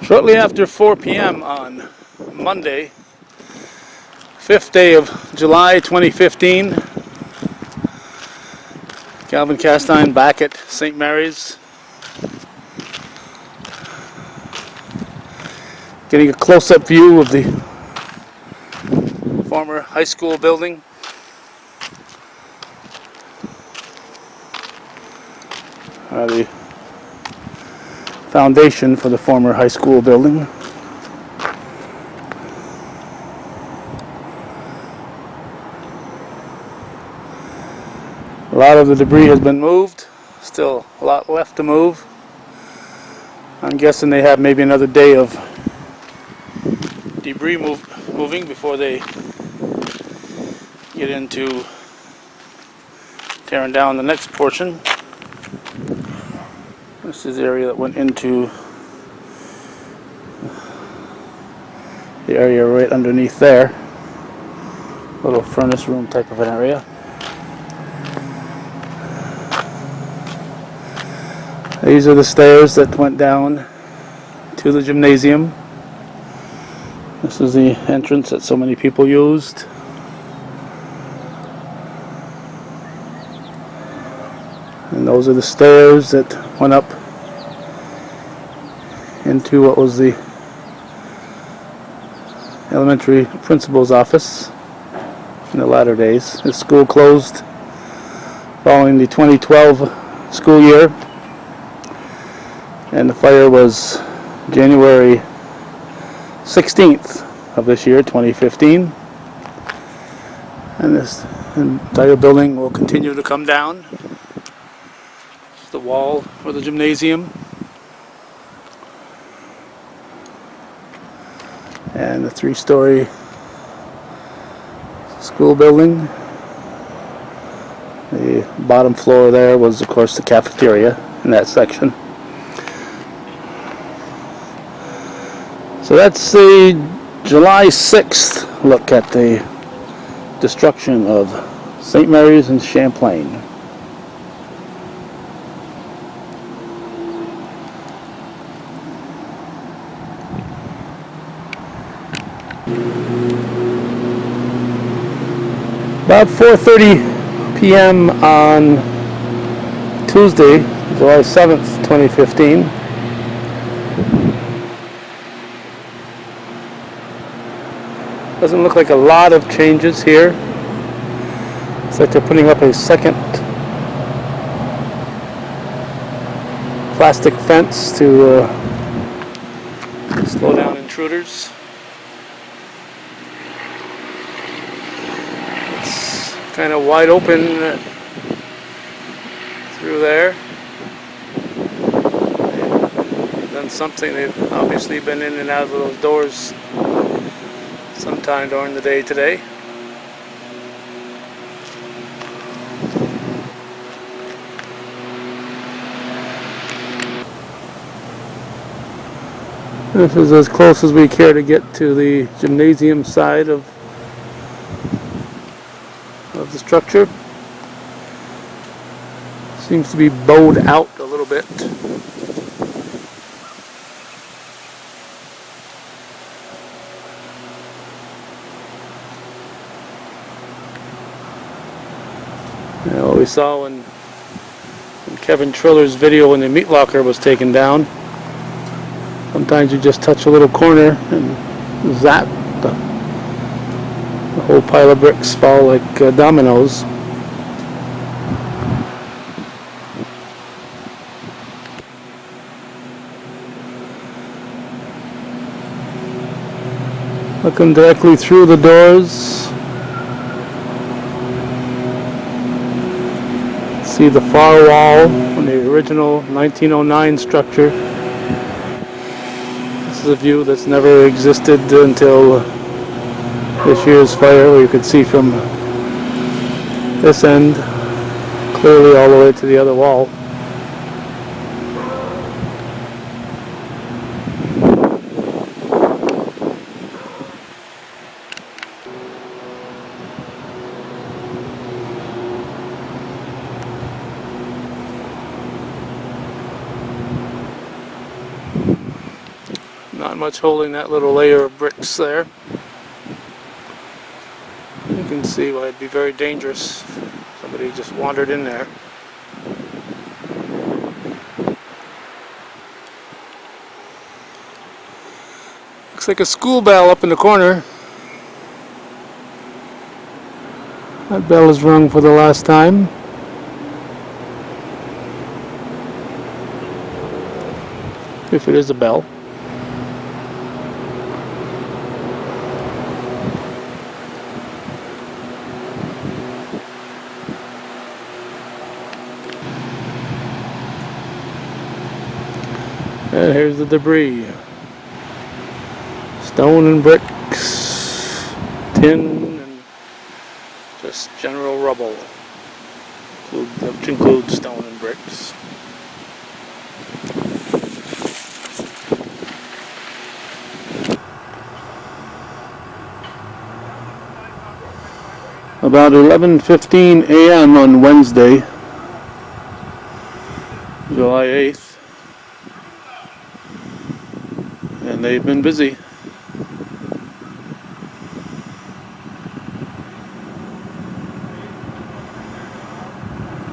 Shortly after 4 p.m. on Monday, 5th day of July 2015, Calvin Castine back at St. Mary's, getting a close-up view of the former high school building. The foundation for the former high school building. A lot of the debris has been moved, still a lot left to move. I'm guessing they have maybe another day of debris moving before they get into tearing down the next portion. This is the area that went into the area right underneath there. Little furnace room type of an area. These are the stairs that went down to the gymnasium. This is the entrance that so many people used. And those are the stairs that went up into what was the elementary principal's office in the latter days. The school closed following the 2012 school year, and the fire was January 16th of this year, 2015. And this entire building will continue to come down. The wall for the gymnasium and the 3-story school building. The bottom floor there was, of course, the cafeteria in that section. So that's the July 6th look at the destruction of St. Mary's and Champlain. About 4:30 p.m. on Tuesday, July 7th, 2015. Doesn't look like a lot of changes here. It's like they're putting up a second plastic fence to slow down intruders. Kind of wide open through there. They've done something. They've obviously been in and out of those doors sometime during the day today. This is as close as we care to get to the gymnasium side of the structure. Seems to be bowed out a little bit. You know, we saw when Kevin Triller's video when the meat locker was taken down. Sometimes you just touch a little corner and zap, the whole pile of bricks fall like dominoes. Looking directly through the doors, see the far wall on the original 1909 structure. This is a view that's never existed until this year's fire, where you could see from this end clearly all the way to the other wall. Not much holding that little layer of bricks there. You can see why it'd be very dangerous. Somebody just wandered in there. Looks like a school bell up in the corner. That bell is rung for the last time. If it is a bell. And here's the debris. Stone and bricks, tin, and just general rubble, which includes stone and bricks. About 11:15 a.m. on Wednesday, July 8th, and they've been busy.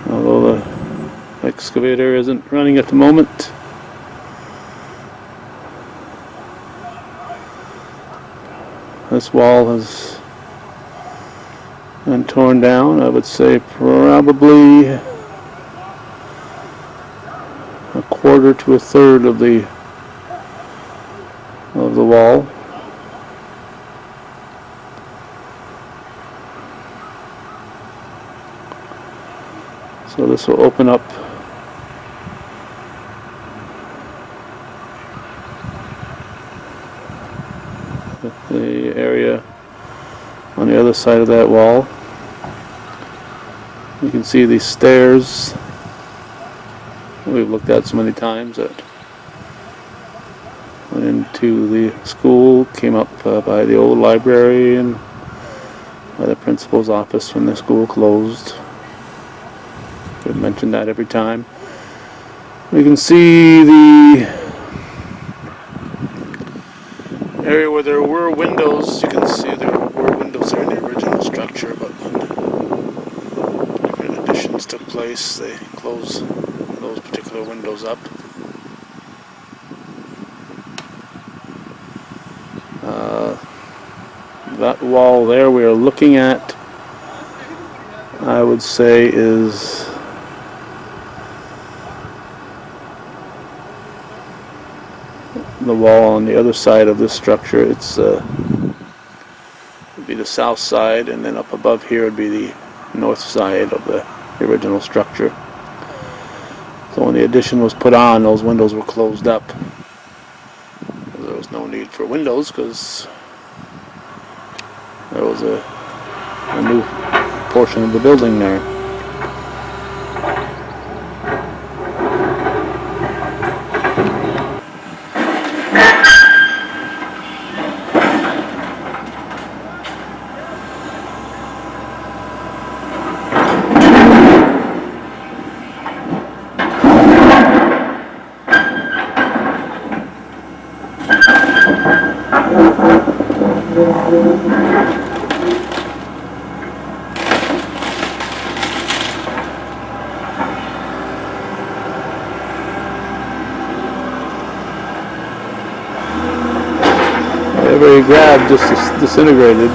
Although the excavator isn't running at the moment. This wall has been torn down, I would say probably a quarter to a third of the wall. So this will open up the area on the other side of that wall. You can see these stairs we've looked at so many times that went into the school, came up by the old library and by the principal's office when the school closed. I've mentioned that every time. We can see the area where there were windows. You can see there were windows there in the original structure, but when different additions took place, they closed those particular windows up. That wall there we are looking at, I would say, is the wall on the other side of this structure. It's would be the south side, and then up above here would be the north side of the original structure. So when the addition was put on, those windows were closed up. There was no need for windows because there was a new portion of the building there. Every grab just disintegrated.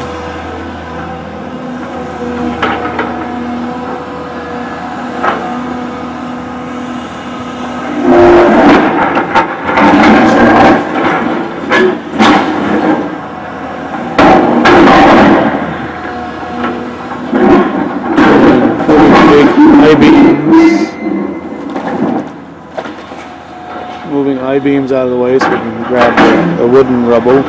Moving I-beams out of the way so we can grab the wooden rubble.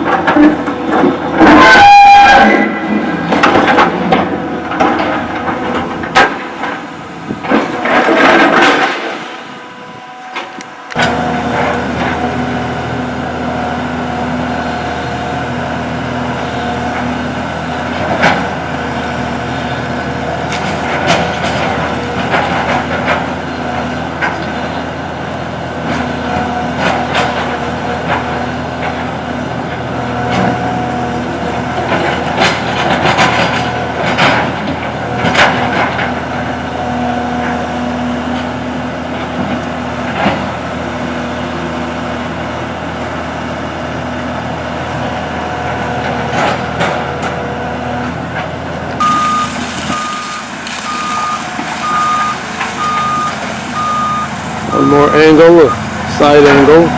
One more angle, a side angle.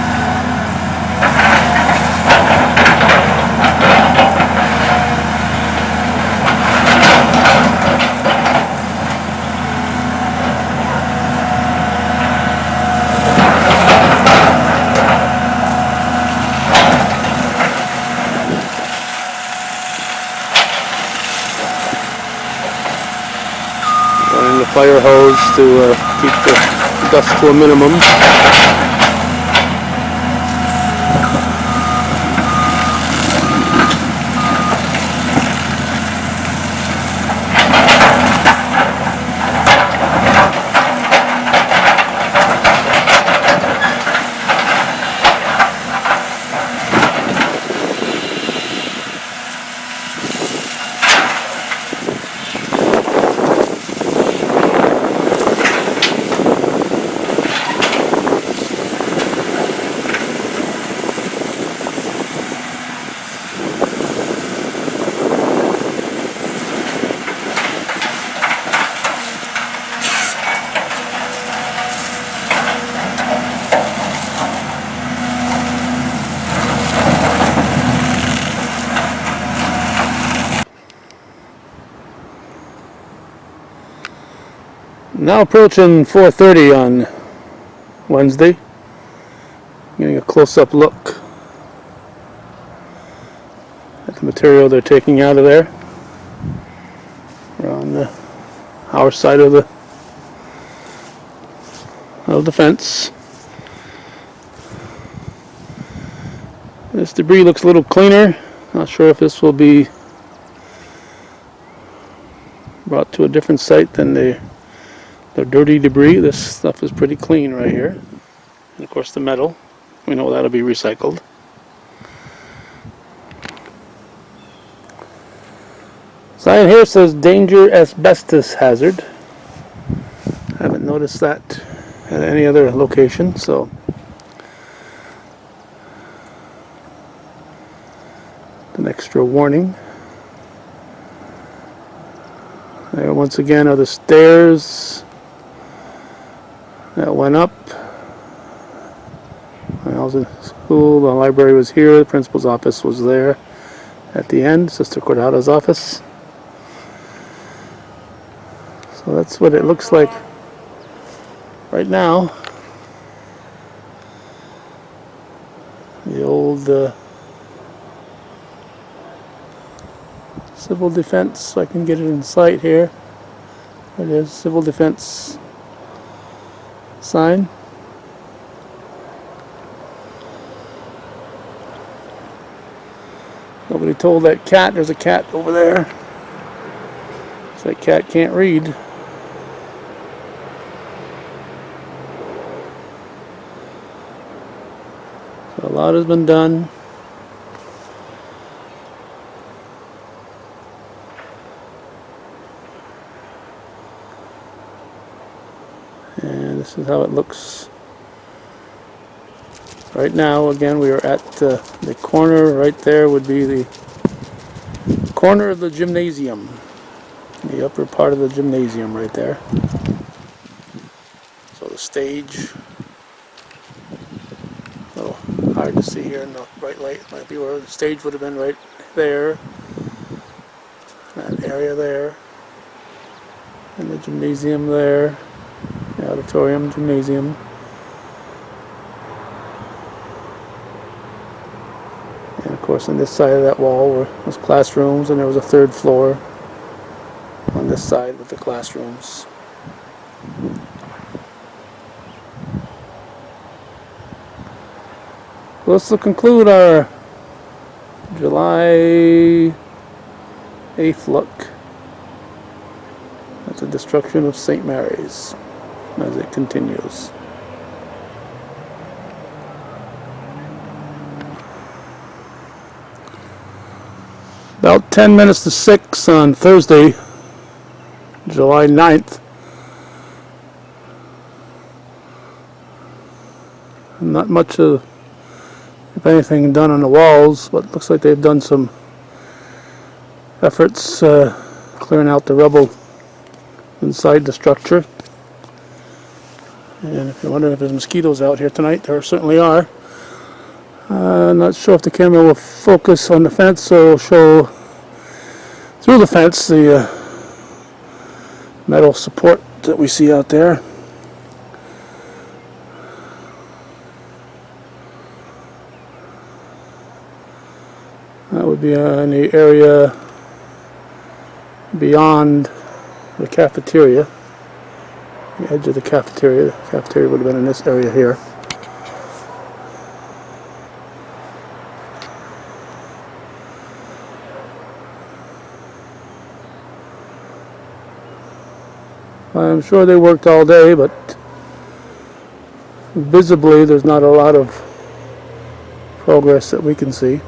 Running the fire hose to keep the dust to a minimum. Now approaching 4:30 on Wednesday. Getting a close-up look at the material they're taking out of there. We're on our side of the fence. This debris looks a little cleaner. Not sure if this will be brought to a different site than the dirty debris. This stuff is pretty clean right here. And of course the metal, we know that'll be recycled. Sign here says danger asbestos hazard. Haven't noticed that at any other location, so an extra warning. There once again are the stairs that went up. When I was in school, the library was here, the principal's office was there at the end, Sister Cordata's office. So that's what it looks like right now. The old civil defense, I can get it in sight here. There it is, civil defense sign. Nobody told that cat, there's a cat over there. So that cat can't read. So a lot has been done. And this is how it looks right now. Again, we are at the corner. Right there would be the corner of the gymnasium. The upper part of the gymnasium right there. So the stage, a little hard to see here in the bright light, might be where the stage would have been, right there. That area there. And the gymnasium there. The auditorium, gymnasium. And of course on this side of that wall was classrooms, and there was a third floor on this side with the classrooms. Well, this will conclude our July 8th look at the destruction of St. Mary's as it continues. About 10 minutes to 6 on Thursday, July 9th. Not much of, if anything, done on the walls, but looks like they've done some efforts clearing out the rubble inside the structure. And if you're wondering if there's mosquitoes out here tonight, there certainly are. Not sure if the camera will focus on the fence or show through the fence the metal support that we see out there. That would be in the area beyond the cafeteria, the edge of the cafeteria. The cafeteria would have been in this area here. I'm sure they worked all day, but visibly there's not a lot of progress that we can see.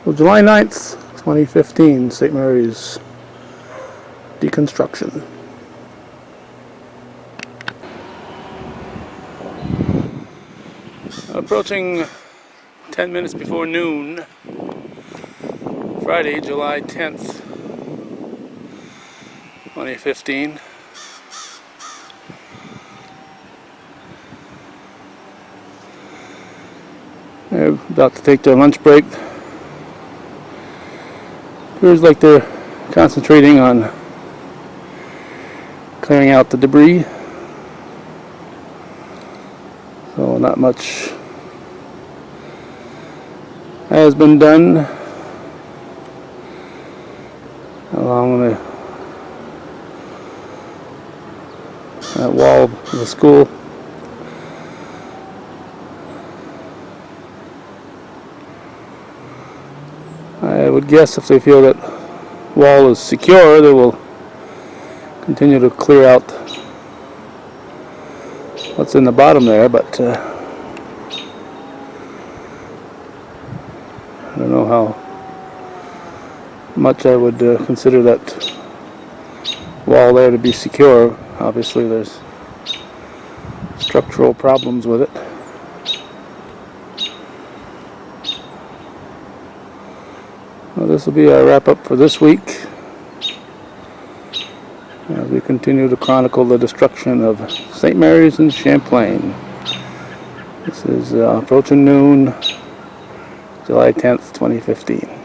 Well, July 9th, 2015, St. Mary's deconstruction. Approaching 10 minutes before noon, Friday, July 10th, 2015. They're about to take their lunch break. Appears like they're concentrating on clearing out the debris. So not much has been done along that wall of the school. I would guess if they feel that wall is secure, they will continue to clear out what's in the bottom there, but I don't know how much I would consider that wall there to be secure. Obviously there's structural problems with it. Well, this will be our wrap-up for this week as we continue to chronicle the destruction of St. Mary's in Champlain. This is approaching noon, July 10th, 2015.